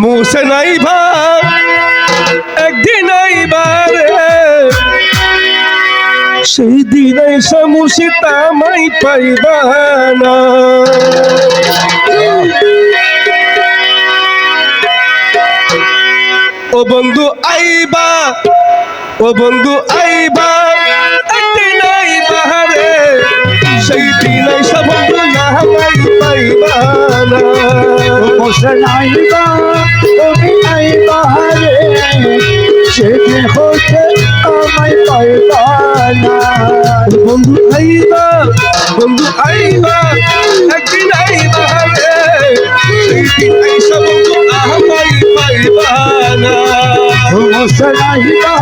মুছে নাই ভাব একদিন আইবারে সেই দিন এসে মুছে তামাই পাইবা না। ও বন্ধু আইবা, ও বন্ধু আইবা একদিন আইবা রে সেই দিন এসে বন্ধু নামাই পাইবা না। মুছে নাইবা তুমি আইবা রে সেদিন হতে আমায় পাইবা না। বন্ধু আইবা, বন্ধু আইবা একদিন আইবা রে সেই দিন এসে বন্ধু নামাই পাইবা না। মুছে নাইবা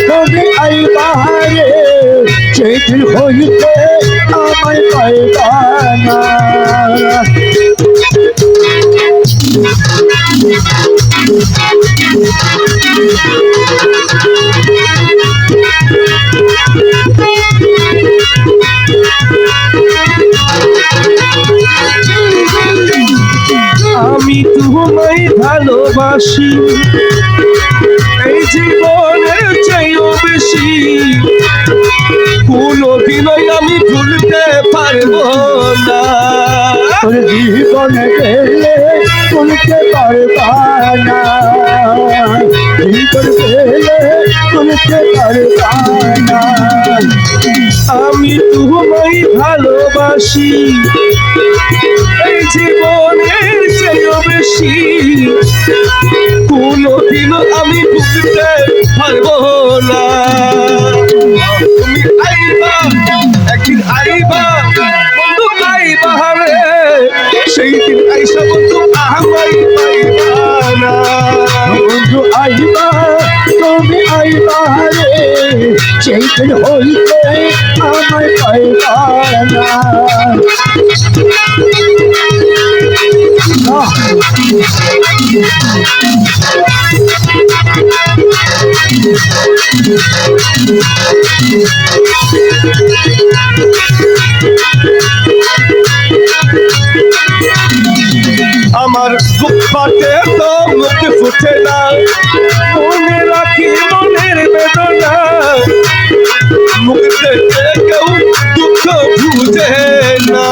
তুমি আইবা রে সেদিন হইতে আমায় পাইবা না। আমি তোমায় ভালোবাসি এই জীবনের চেয়েও বেশি, কোনোদিনই আমি ভুলতে পারবো না। তোর জীবনে গেলে ভুলতে পারবা না, জীবন গেলে ভুলতে পারবা না। আমি তোমায় ভালোবাসি এই জীবনের চেয়েও বেশি, কোনোদিনও আমি ভুলতে পারবো না। তুমি আইবা একদিন আইবা বন্ধু আইবা রে সেই দিন আইসা বন্ধু আমায় পাইবা না। বন্ধু আইবা তুমি আইবা রে সেই দিন হইতে আমায় পাইবা না। আমার বুক ফাটে তো মুখ ফুটে না, মনে রাখি মনের বেদনা, মুখ দেখে কেউ দুঃখ বুঝে না।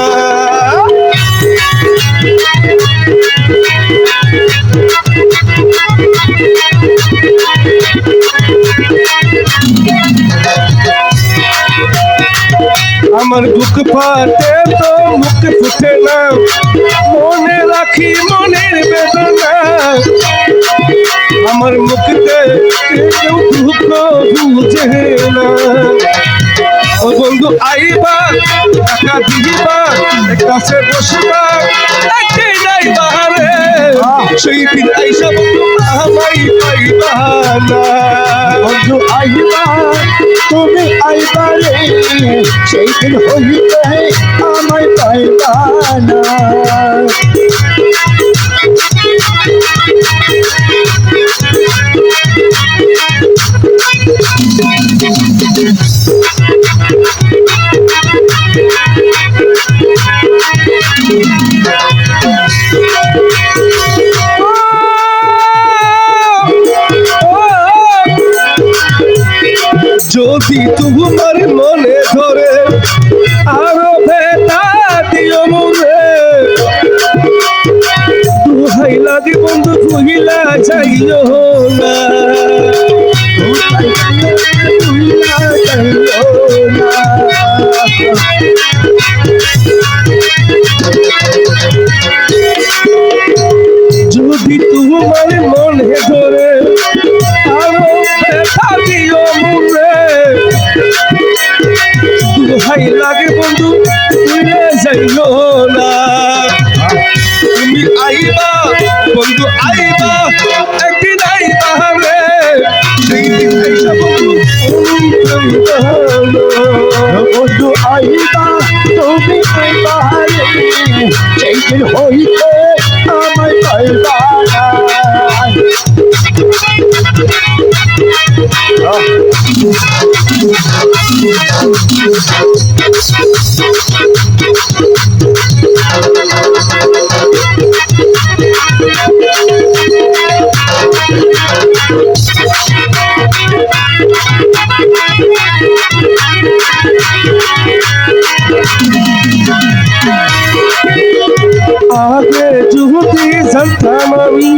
আমার বুক ফাটে তো মুখ ফুটে না, মনে রাখি মনের বেদনা, আমার মুখতে কেউ দুঃখ বুঝে না। ও বন্ধু আইবা একা দিবা কাছে বসবা একদিন আইবা রে সেই দিন আইসা বন্ধু আমায় পাইবা না। বন্ধু আইবা তুমি আইবা রে সেই দিন হইতে আমায় পাইবা না। যদি তোমার মনে ধরে আরো ভেতা দিও মনে, দুহাই লাগে বন্ধু ভুইলা যাইও না। যদি তোমার মনে ধরে আরো ভেতা দিও মনে, দুহাই লাগে বন্ধু ভুইলা যাইও না। তুমি আইবা বন্ধু আইবা একদিন আইবা রে সেই দিন আইসা বন্ধু বন্ধু আইবা তুমি আইবা রে সেই দিন হইতে আমায় পাইবা না। আগে যদি জানতাম আমি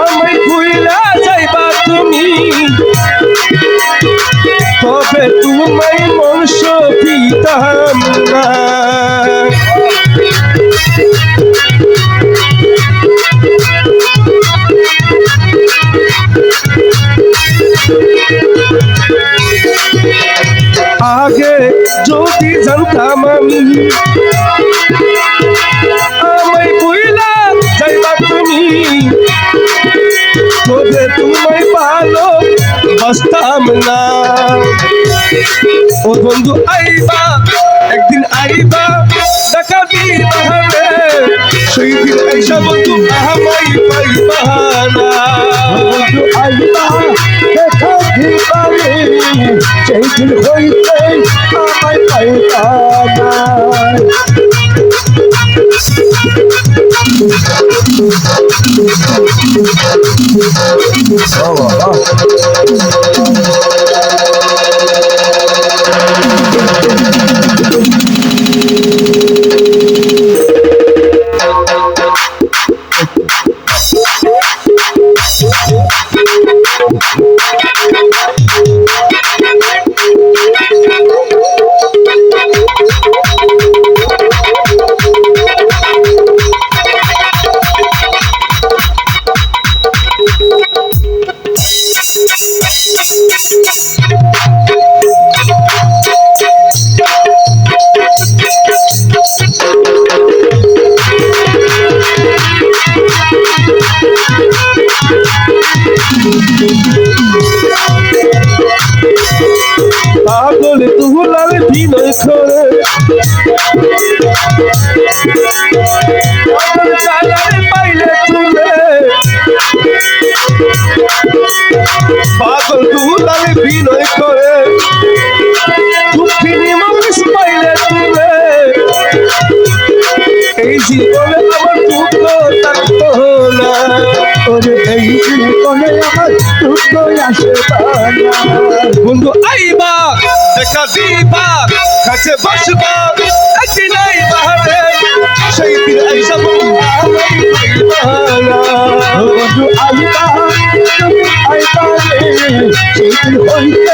আমায় ভুইলা যাইবা তুমি, তবে তোমায় মনুষ্য দিতাম না। আগে যদি জানতাম আমি আমায় ভুইলা যাইবা তুমি, তবে তোমায় ভালো বাসতাম না। ও বন্ধু আইবা একদিন আইবা দেখা দিবা রে, সেই দিন আইসা বন্ধু আমায় পাইবা না। বন্ধু আইবা দেখা দিবারে, সেই দিন হইতে আমায় পাইবা না। পাগল তুলার বিনয় করে আমার জালার পাইলে তুলে, পাগল তুলার বিনয় করে দুঃখিনী মানুষ পাইলে তুলে, এই জীবনে আমার দুঃখ থাকতো না। ওরে এই জীবনে আমার দুঃখ আসে না। বন্ধু আইবা দেখা দিবা কাছে বসবা একদিন আইবা রে, সেই দিন আইসা বন্ধু আমায় পাইবা না। বন্ধু আইবা তুমি আইবা রে, সেই দিন হইতে